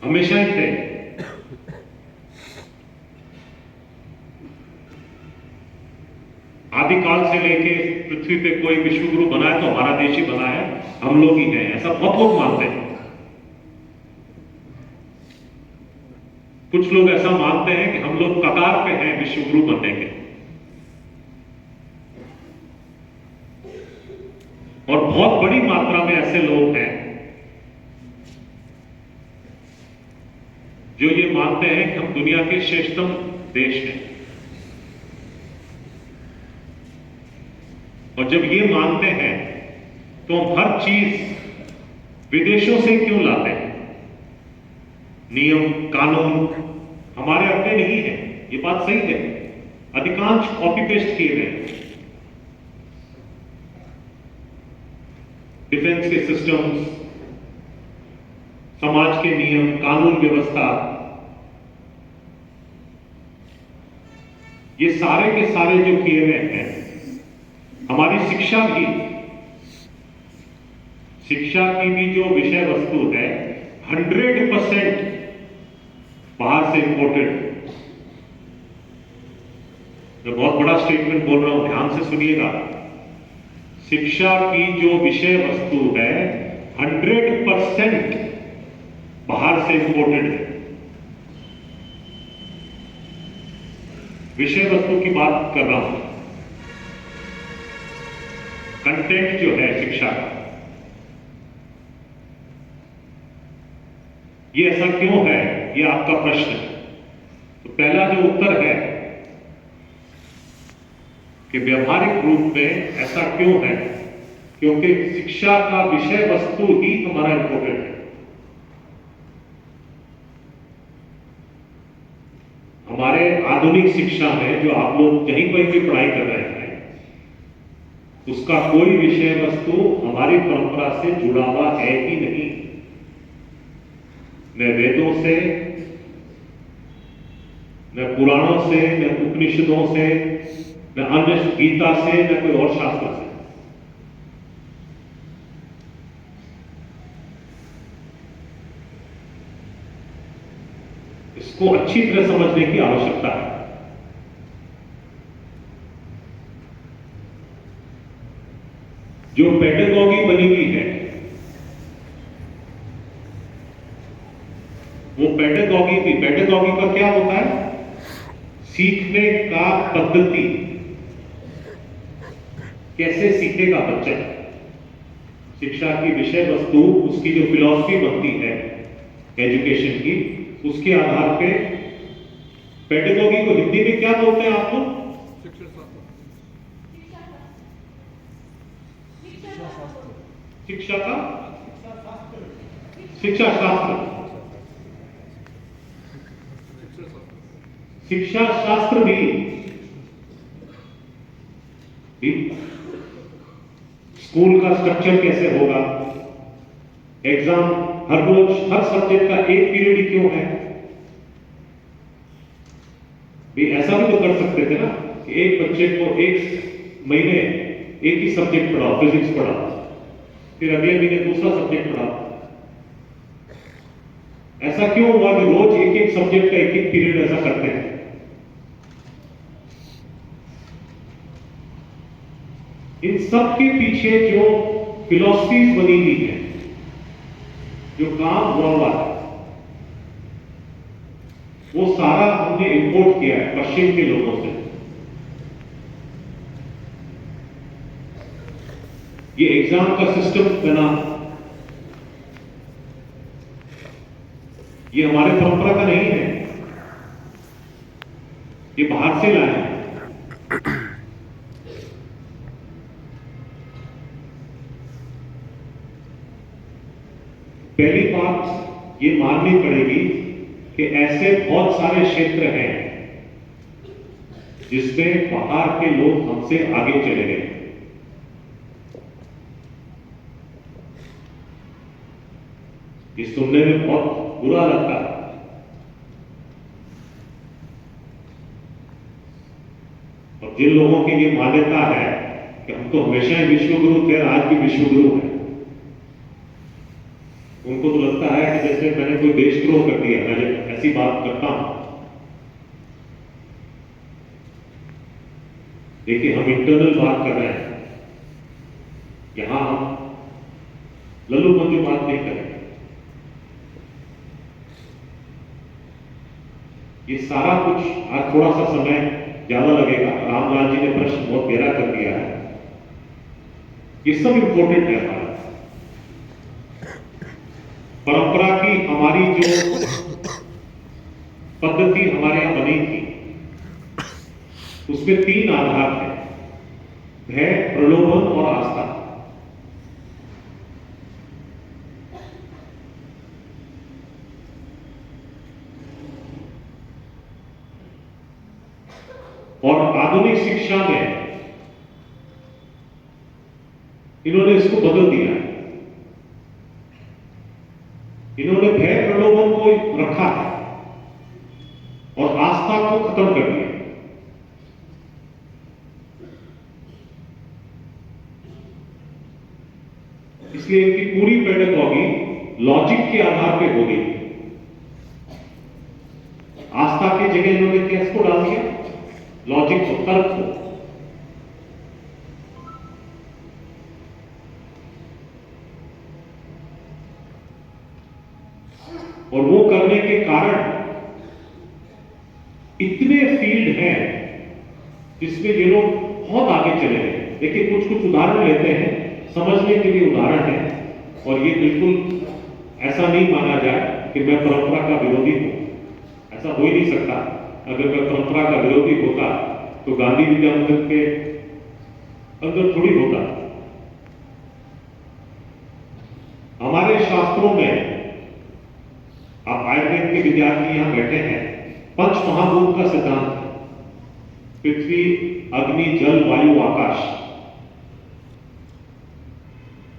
हमेशा ही थे। आदिकाल से लेके पृथ्वी पे कोई विश्वगुरु बना है तो हमारा देश ही बना है, हम लोग ही हैं, ऐसा बहुत लोग मानते हैं। कुछ लोग ऐसा मानते हैं कि हम लोग कतार पे हैं विश्वगुरु बनने के, और बहुत बड़ी मात्रा में ऐसे लोग हैं जो ये मानते हैं कि हम दुनिया के श्रेष्ठतम देश हैं। और जब ये मानते हैं तो हम हर चीज विदेशों से क्यों लाते हैं? नियम कानून हमारे अपने नहीं है, ये बात सही है, अधिकांश कॉपी पेस्ट किए गए। डिफेंस के सिस्टम्स, समाज के नियम कानून व्यवस्था, ये सारे के सारे जो किए गए हैं, हमारी शिक्षा की भी जो विषय वस्तु है 100% बाहर से इंपोर्टेड। मैं बहुत बड़ा स्टेटमेंट बोल रहा हूं, ध्यान से सुनिएगा। शिक्षा की जो विषय वस्तु है 100% बाहर से इंपोर्टेड है। विषय वस्तु की बात कर रहा हूं, कंटेंट जो है शिक्षा का, ये ऐसा क्यों है, ये आपका प्रश्न है। तो पहला जो उत्तर है कि व्यवहारिक रूप में ऐसा क्यों है, क्योंकि शिक्षा का विषय वस्तु ही हमारा इंपोर्टेंट है। हमारे आधुनिक शिक्षा में जो आप लोग कहीं पर भी पढ़ाई कर रहे हैं, उसका कोई विषय वस्तु हमारी परंपरा से जुड़ा हुआ है ही नहीं। न वेदों से, न पुराणों से, न उपनिषदों से, न अन्य गीता से, न कोई और शास्त्र से। इसको अच्छी तरह समझने की आवश्यकता है। जो पेडागॉजी बनी हुई है, वो पेडागॉजी का क्या होता है? सीखने का पद्धति, कैसे सीखेगा बच्चा। शिक्षा की विषय वस्तु, उसकी जो फिलॉसफी बनती है एजुकेशन की, उसके आधार पे पेडागॉजी को हिंदी में क्या बोलते हैं आप लोग? शिक्षा शास्त्र। शिक्षा शास्त्र भी स्कूल का स्ट्रक्चर कैसे होगा, एग्जाम हर रोज हर सब्जेक्ट का एक पीरियड ही क्यों है? भी ऐसा भी तो कर सकते थे ना कि एक बच्चे को एक महीने एक ही सब्जेक्ट पढ़ाओ, फिजिक्स पढ़ाओ, फिर अगले महीने दूसरा सब्जेक्ट पढ़ाओ। ऐसा क्यों हुआ कि रोज एक एक सब्जेक्ट का एक एक पीरियड ऐसा करते हैं? इन सब के पीछे जो फिलॉसफीज बनी हुई है, जो काम हुआ हुआ है, वो सारा हमने इंपोर्ट किया है पश्चिम के लोगों से। ये एग्जाम का सिस्टम बना, ये हमारे परंपरा का नहीं है, ये बाहर से लाए हैं। पहली बात ये माननी पड़ेगी कि ऐसे बहुत सारे क्षेत्र हैं जिसमें बाहर के लोग हमसे आगे चले गए। ये सुनने में बहुत बुरा लगता है, और जिन लोगों की ये मान्यता है कि हम तो हमेशा ही विश्वगुरु थे, आज भी विश्वगुरु हैं, उनको तो लगता है कि जैसे जैसे मैंने कोई देशद्रोह कर दिया, मैं जब ऐसी बात करता हूं, देखिए हम इंटरनल बात कर रहे हैं, यहां हम लल्लू पंजू बात नहीं करें। ये सारा कुछ आज थोड़ा सा समय ज्यादा लगेगा, रामलाल जी ने प्रश्न बहुत गहरा कर दिया है, ये सब इंपॉर्टेंट है। हमारा परंपरा की हमारी जो पद्धति हमारे यहां बनी थी, उसमें 3 आधार थे: भय, प्रलोभन और आस्था। और आधुनिक शिक्षा में इन्होंने इसको बदल दिया। इन्होंने भय प्रलोभन को रखा है और आस्था को खत्म कर दिया। इसलिए इनकी पूरी पेडागॉजी लॉजिक के आधार पे हो गई। आस्था की जगह इन्होंने किसको डाल दिया? लॉजिक को, तर्क को। और वो करने के कारण इतने फील्ड हैं जिसमें ये लोग बहुत आगे चले गए। देखिए कुछ उदाहरण लेते हैं, समझने के लिए उदाहरण है, और ये बिल्कुल ऐसा नहीं माना जाए कि मैं परंपरा का विरोधी हूं। ऐसा हो ही नहीं सकता। अगर मैं परंपरा का विरोधी होता तो गांधी विद्या मंदिर के अंदर थोड़ी होता। हमारे शास्त्रों में, आप आयुर्वेद के विद्यार्थी यहां बैठे हैं, पंच महाभूत का सिद्धांत है: पृथ्वी, अग्नि, जल, वायु, आकाश।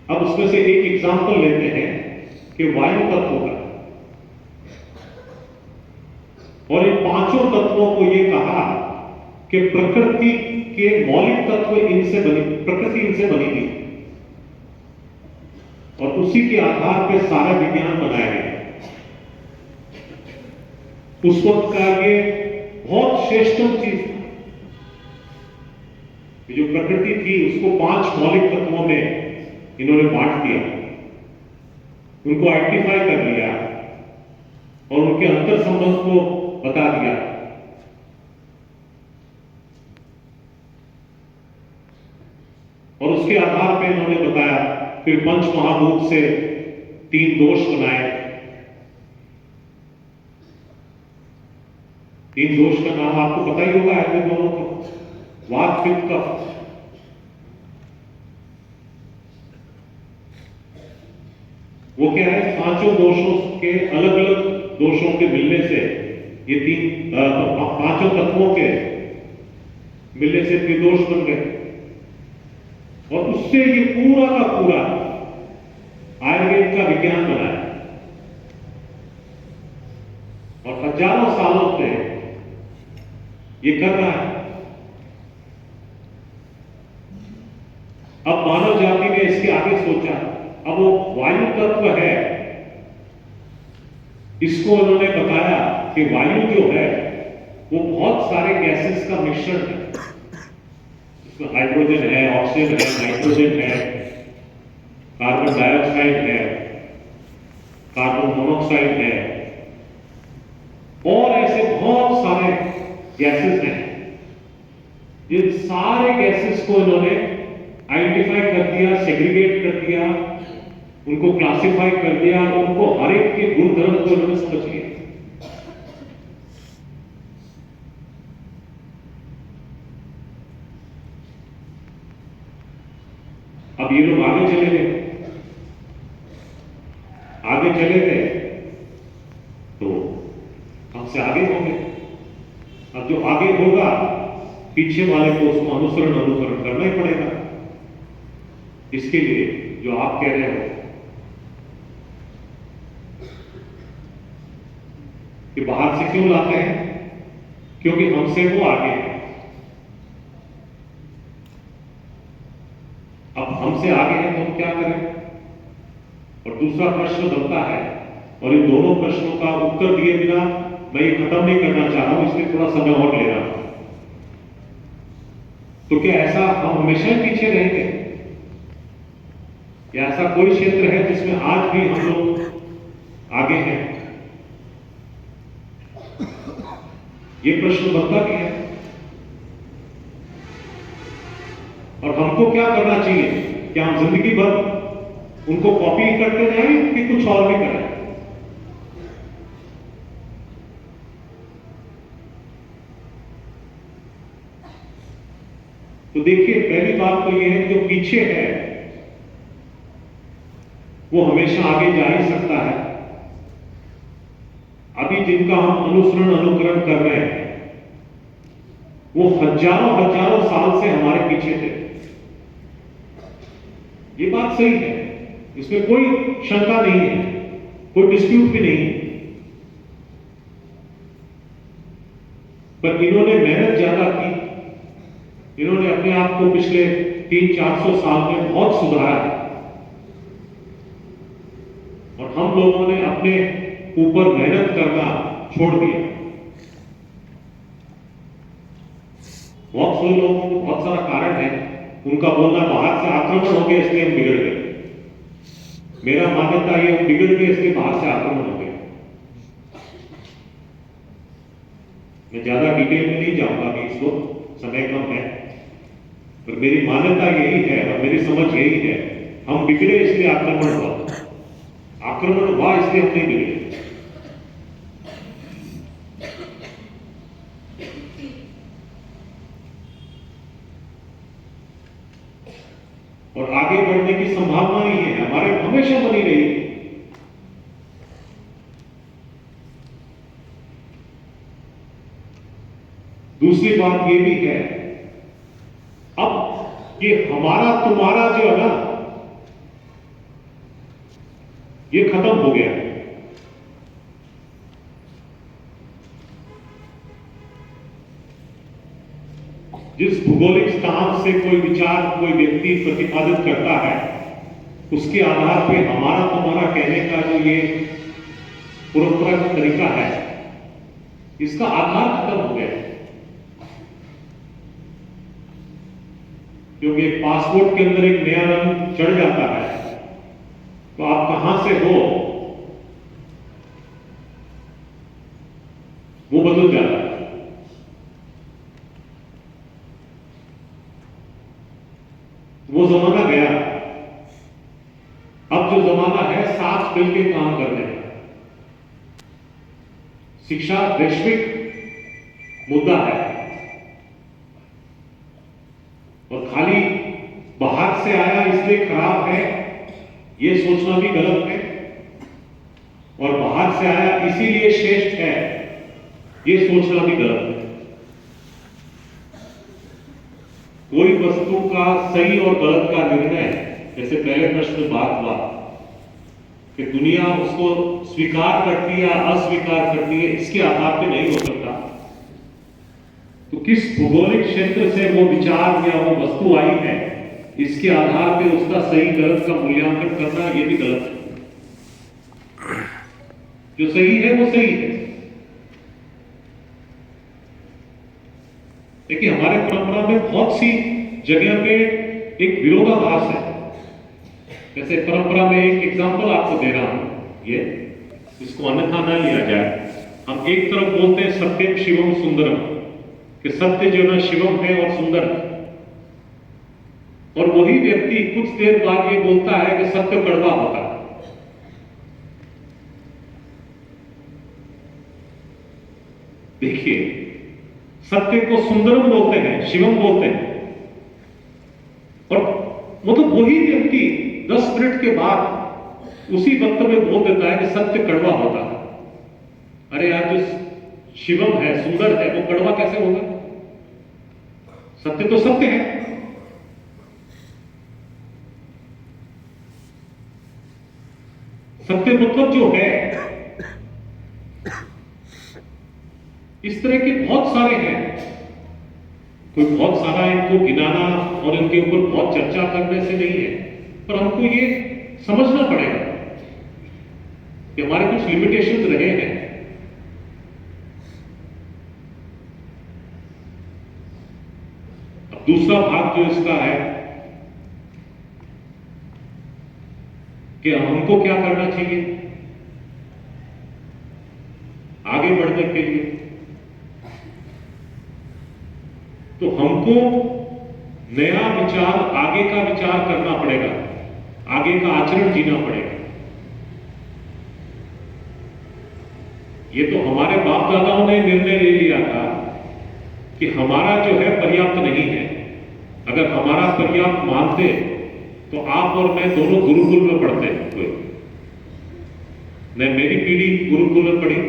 अब उसमें से एक एग्जांपल लेते हैं कि वायु तत्व का, और इन 5 तत्वों को यह कहा कि प्रकृति के मौलिक तत्व इनसे बनी, प्रकृति इनसे बनी थी, और उसी के आधार पर सारा विज्ञान बनाया गया। उस वक्त का ये बहुत श्रेष्ठतम चीज था। जो प्रकृति थी उसको 5 मौलिक तत्वों में इन्होंने बांट दिया, उनको आइडेंटिफाई कर लिया और उनके अंतर संबंध को बता दिया। और उसके आधार पर इन्होंने बताया, फिर पंच महाभूत से 3 दोष बनाए। 3 दोष का नाम आपको पता ही होगा, ऐसे दोनों को: वात, पित्त, कफ। वो क्या है? 5 दोषों के, अलग अलग दोषों के मिलने से ये 5 तत्वों के मिलने से त्रिदोष बन गए। और उससे ये पूरा का पूरा आयुर्वेद का विज्ञान बनाया। और हजारों सालों से ये कर रहा है। अब मानव जाति ने इसके आगे सोचा। अब वो वायु तत्व है, इसको उन्होंने बताया कि वायु जो है वो बहुत सारे गैसेस का मिश्रण है। इसमें हाइड्रोजन है, ऑक्सीजन है, नाइट्रोजन है, कार्बन डाइऑक्साइड है, कार्बन मोनोऑक्साइड है, और ऐसे बहुत सारे गैसेस हैं। इन सारे गैसेस को इन्होंने आइडेंटिफाई कर दिया, सेग्रीगेट कर दिया, उनको क्लासिफाई कर दिया, उनको हर एक के गुण धर्म को इन्होंने समझ लिया। अब ये लोग आगे चले गए, आगे चले गए तो हमसे आगे होंगे। अब जो आगे होगा, पीछे वाले को उसको अनुकरण करना ही पड़ेगा। इसके लिए जो आप कह रहे हो कि बाहर से क्यों लाते हैं, क्योंकि हमसे वो आगे है। अब हमसे आगे है तो हम क्या करें? और दूसरा प्रश्न बनता है और इन दोनों प्रश्नों का उत्तर दिए बिना मैं ये खत्म नहीं करना चाह रहा हूं, इसलिए थोड़ा समय और ले रहा हूं। तो क्या ऐसा हम हमेशा ही पीछे रहेंगे, या ऐसा कोई क्षेत्र है जिसमें आज भी हम लोग आगे हैं? ये प्रश्न बनता भी है। और हमको क्या करना चाहिए? क्या हम जिंदगी भर उनको कॉपी करते जाएं कि कुछ और भी करें? तो देखिए, पहली बात तो यह है कि जो पीछे है वो हमेशा आगे जा ही सकता है। अभी जिनका हम अनुसरण अनुकरण कर रहे हैं वो हजारों हजारों साल से हमारे पीछे थे। ये बात सही है, इसमें कोई शंका नहीं है, कोई डिस्प्यूट भी नहीं है। पर इन्होंने मेहनत ज्यादा की, इन्होंने अपने आप को पिछले 300-400 साल में बहुत सुधारा है, और हम लोगों ने अपने ऊपर मेहनत करना छोड़ दिया। बहुत से लोगों को बहुत सारा कारण है, उनका बोलना बाहर से आक्रमण हो गया इसलिए हम बिगड़ गए। मेरा मान्यता है हम बिगड़ गए इसलिए बाहर से आक्रमण हो गया। मैं ज्यादा डिटेल में नहीं जाऊंगा अभी, इसको समय कम है, पर मेरी मान्यता यही है और मेरी समझ यही है, हम बिगड़े इसलिए आक्रमण हुआ, आक्रमण हुआ इसलिए हम नहीं बिगड़े। और आगे बढ़ने की संभावना ही है, हमारे हमेशा बनी रही। दूसरी बात ये भी है, अब ये हमारा तुम्हारा जो है ना, ये खत्म हो गया। जिस भौगोलिक स्थान से कोई विचार कोई व्यक्ति प्रतिपादित करता है, उसके आधार पे हमारा तुम्हारा कहने का जो ये परंपरागत तरीका है, इसका आधार खत्म हो गया। क्योंकि एक पासपोर्ट के अंदर एक नया रंग चढ़ जाता है, तो आप कहां से हो वो बदल जाता है। वो जमाना गया। अब जो जमाना है साथ मिलकर काम करने का। शिक्षा वैश्विक मुद्दा है, और खाली बाहर से आया इसलिए खराब है ये सोचना भी गलत है, और बाहर से आया इसीलिए श्रेष्ठ है ये सोचना भी गलत है। कोई वस्तु का सही और गलत का निर्णय, जैसे पहले प्रश्न में बात हुआ कि दुनिया उसको स्वीकार करती है या अस्वीकार करती है, इसके आधार पे नहीं हो सकता। तो किस भौगोलिक क्षेत्र से वो विचार या वो वस्तु आई है, इसके आधार पे उसका सही गलत का मूल्यांकन करना ये भी गलत है। जो सही है वो सही है। देखिए, हमारे परंपरा में बहुत सी जगह पे एक विरोधाभास है। जैसे परंपरा में एक एग्जांपल आपको दे रहा हूं, ये इसको अन्यथा ना लिया जाए। हम एक तरफ बोलते हैं सत्यम शिवम सुंदरम, कि सत्य जो ना शिवम है और सुंदर है, और वही व्यक्ति कुछ देर बाद ये बोलता है कि सत्य कड़वा होता है। देखिए, सत्य को सुंदरम बोलते हैं, शिवम बोलते हैं, और मतलब वही व्यक्ति 10 मिनट के बाद उसी वक्त में बोल देता है कि सत्य कड़वा होता है। अरे यार, जो शिवम है, सुंदर है, वो कड़वा कैसे होगा? सत्य तो सत्य है। सत्य मतलब जो है, इस तरह के बहुत सारे हैं। कोई बहुत सारा इनको गिनाना और इनके ऊपर बहुत चर्चा करने से नहीं है, पर हमको ये समझना पड़ेगा कि हमारे कुछ लिमिटेशंस रहे हैं। अब दूसरा भाग जो इसका है कि हमको क्या करना चाहिए आगे बढ़ने के लिए। तो हमको नया विचार, आगे का विचार करना पड़ेगा, आगे का आचरण जीना पड़ेगा। ये तो हमारे बाप दादाओं ने निर्णय ले लिया था कि हमारा जो है पर्याप्त नहीं है। अगर हमारा पर्याप्त मानते तो आप और मैं दोनों गुरुकुल में पढ़ते हैं। कोई न मेरी पीढ़ी गुरुकुल में पढ़ी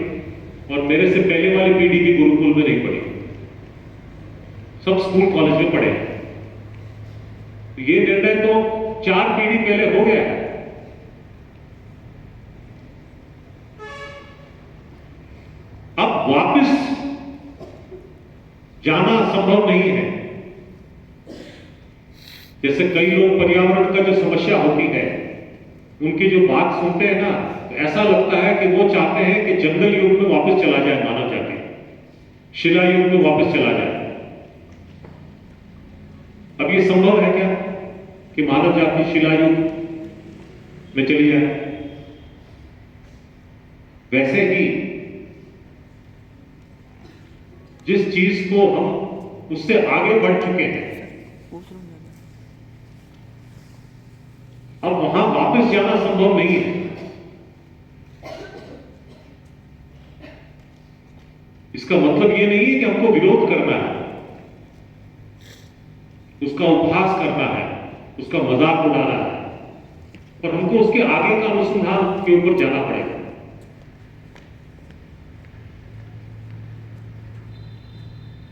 और मेरे से पहले वाली पीढ़ी भी गुरुकुल में नहीं पढ़ी, सब स्कूल कॉलेज में पढ़े। तो ये निर्णय तो 4 पीढ़ी पहले हो गया है। अब वापस जाना संभव नहीं है। जैसे कई लोग पर्यावरण का जो समस्या होती है, उनकी जो बात सुनते हैं ना, तो ऐसा लगता है कि वो चाहते हैं कि जंगल युग में वापस चला जाए मानव जाति, शिला युग में वापस चला जाए। अब ये संभव है क्या कि मानव जाति शिला युग में चली जाए? वैसे ही जिस चीज को हम उससे आगे बढ़ चुके हैं, अब वहां वापस जाना संभव नहीं है। इसका मतलब यह नहीं है कि हमको विरोध करना है, उसका उपहास करना है, उसका मजाक उड़ाना है, पर हमको उसके आगे का अनुसंधान के ऊपर जाना पड़ेगा।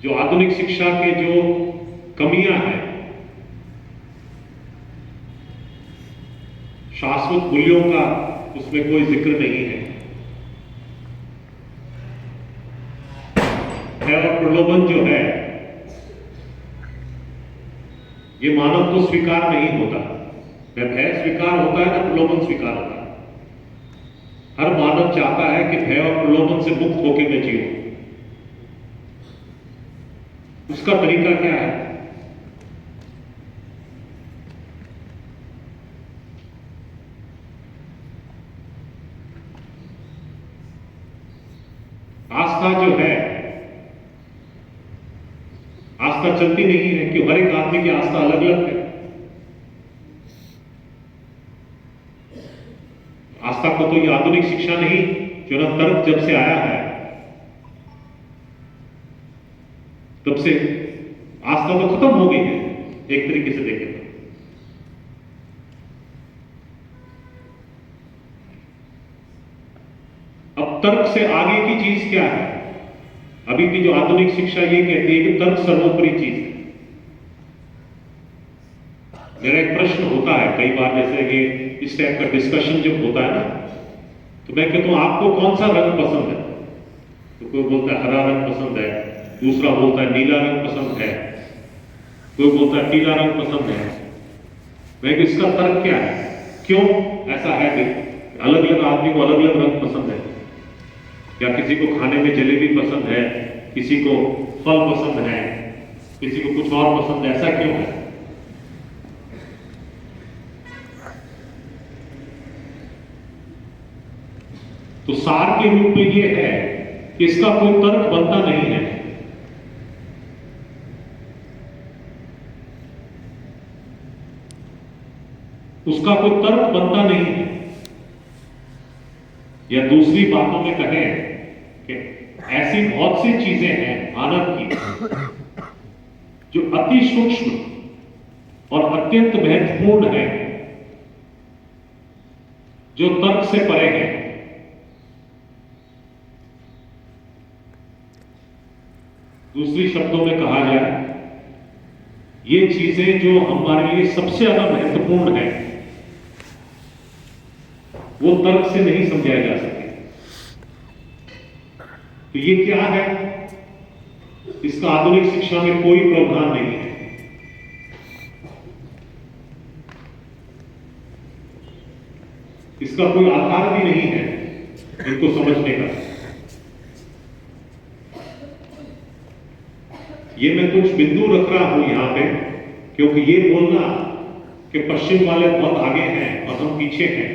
जो आधुनिक शिक्षा के जो कमियां हैं, शाश्वत मूल्यों का उसमें कोई जिक्र नहीं है। और प्रलोभन जो है, ये मानव को स्वीकार नहीं होता। जब भय स्वीकार होता है ना, प्रलोभन स्वीकार होता है। हर मानव चाहता है कि भय और प्रलोभन से मुक्त होकर मैं जीऊं। उसका तरीका क्या है? आस्था जो है, आस्था चलती नहीं है कि हर एक आदमी की आस्था अलग अलग है। आस्था को तो ये आधुनिक शिक्षा नहीं, जो ना तर्क जब से आया है तब से आस्था तो खत्म हो गई है एक तरीके से देखें तो। अब तर्क से आगे की चीज क्या है? अभी की जो आधुनिक शिक्षा ये कहती है कि तर्क सर्वोपरि चीज है। मेरा एक प्रश्न होता है कई बार, जैसे कि इस टाइप का डिस्कशन जब होता है ना, तो मैं कहता हूं आपको कौन सा रंग पसंद है? तो कोई बोलता है हरा रंग पसंद है, दूसरा बोलता है नीला रंग पसंद है, कोई बोलता है पीला रंग पसंद है। मैं इसका तर्क क्या है? क्यों ऐसा है कि अलग अलग आदमी को अलग अलग रंग पसंद है? या किसी को खाने में जलेबी पसंद है, किसी को फल पसंद है, किसी को कुछ और पसंद है, ऐसा क्यों है? तो सार के रूप में यह है कि इसका कोई तर्क बनता नहीं है। उसका कोई तर्क बनता नहीं है। या दूसरी बातों में कहें कि ऐसी बहुत सी चीजें हैं मानव की जो अति सूक्ष्म और अत्यंत महत्वपूर्ण है, जो तर्क से परे है। दूसरी शब्दों में कहा जाए, ये चीजें जो हमारे लिए सबसे ज्यादा महत्वपूर्ण है, वो तर्क से नहीं समझाया जा सकती। तो ये क्या है? इसका आधुनिक शिक्षा में कोई प्रावधान नहीं है। इसका कोई आधार भी नहीं है इनको समझने का। ये मैं कुछ बिंदु रख रहा हूं यहां पे, क्योंकि ये बोलना कि पश्चिम वाले बहुत आगे हैं और हम पीछे हैं,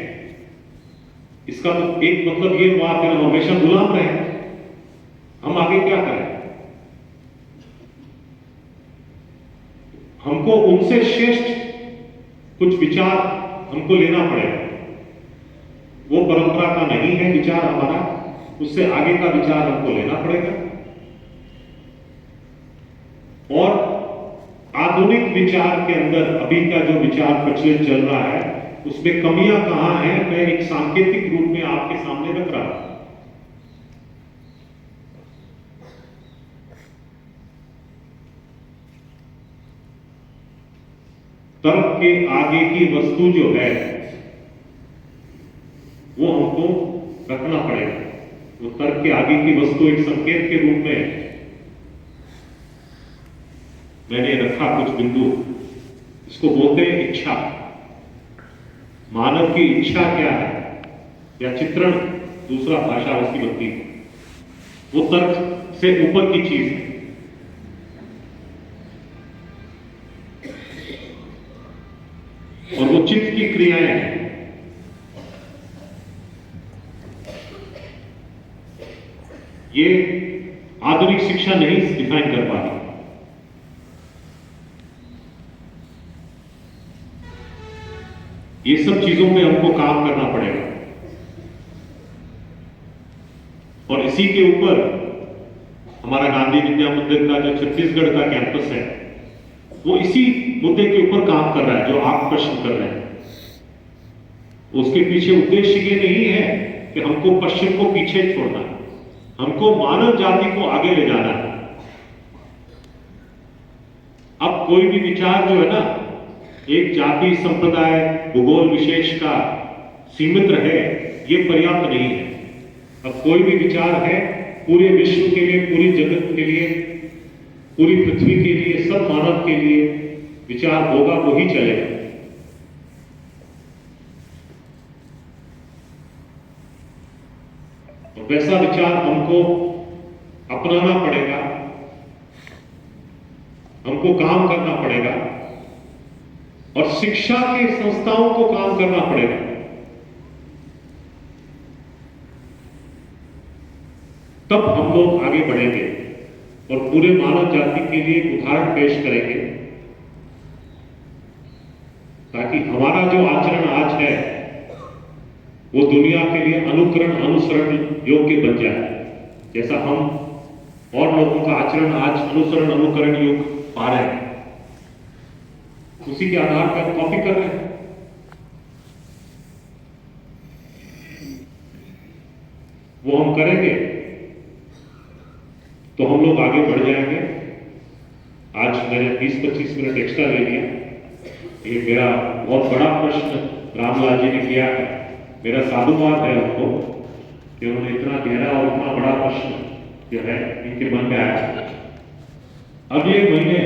इसका तो एक मतलब ये हुआ फिर हम हमेशा गुलाम रहे, हम आगे क्या करें? हमको उनसे श्रेष्ठ कुछ विचार हमको लेना पड़ेगा। वो परंपरा का नहीं है विचार हमारा, उससे आगे का विचार हमको लेना पड़ेगा। और आधुनिक विचार के अंदर अभी का जो विचार प्रचलित चल रहा है, उसमें कमियां कहां हैं, मैं एक सांकेतिक रूप में आपके सामने रख रहा हूं। तर्क के आगे की वस्तु जो है वो हमको रखना पड़ेगा। वो तर्क के आगे की वस्तु एक संकेत के रूप में मैंने रखा कुछ बिंदु। इसको बोलते हैं इच्छा। मानव की इच्छा क्या है, या चित्रण दूसरा भाषा उसकी बनती है, वो तर्क से ऊपर की चीज है। और वो चित्त की क्रियाएं हैं। ये आधुनिक शिक्षा नहीं डिफाइन कर पा रही। ये सब चीजों पे हमको काम करना पड़ेगा। और इसी के ऊपर हमारा गांधी विद्या मंदिर का जो छत्तीसगढ़ का कैंपस है, वो इसी मुद्दे के ऊपर काम कर रहा है जो आप प्रश्न कर रहे हैं। उसके पीछे उद्देश्य ये नहीं है कि हमको पश्चिम को पीछे छोड़ना है, हमको मानव जाति को आगे ले जाना है। अब कोई भी विचार जो है ना, एक जाति, संप्रदाय, भूगोल विशेष का सीमित रहे, ये पर्याप्त नहीं है। अब कोई भी विचार है पूरे विश्व के लिए, पूरी जगत के लिए, पूरी पृथ्वी के लिए, सब मानव के लिए विचार होगा, वही चलेगा। तो वैसा विचार हमको अपनाना पड़ेगा, हमको काम करना पड़ेगा, और शिक्षा के संस्थाओं को काम करना पड़ेगा। तब हम लोग आगे बढ़ेंगे और पूरे मानव जाति के लिए एक उदाहरण पेश करेंगे, ताकि हमारा जो आचरण आज है वो दुनिया के लिए अनुकरण, अनुसरण योग्य बन जाए। जैसा हम और लोगों का आचरण आज अनुसरण, अनुकरण योग्य पा रहे हैं, उसी के आधार पर कॉपी कर रहे हैं। वो हम करेंगे तो हम लोग आगे बढ़ जाएंगे। आज मैंने 20-25 मिनट एक्स्ट्रा ले लिया। ये मेरा बहुत बड़ा प्रश्न रामलाल जी ने किया है। मेरा साधुवाद है उनको कि उन्होंने इतना गहरा और इतना बड़ा प्रश्न जो है इनके मन में आया। अगले महीने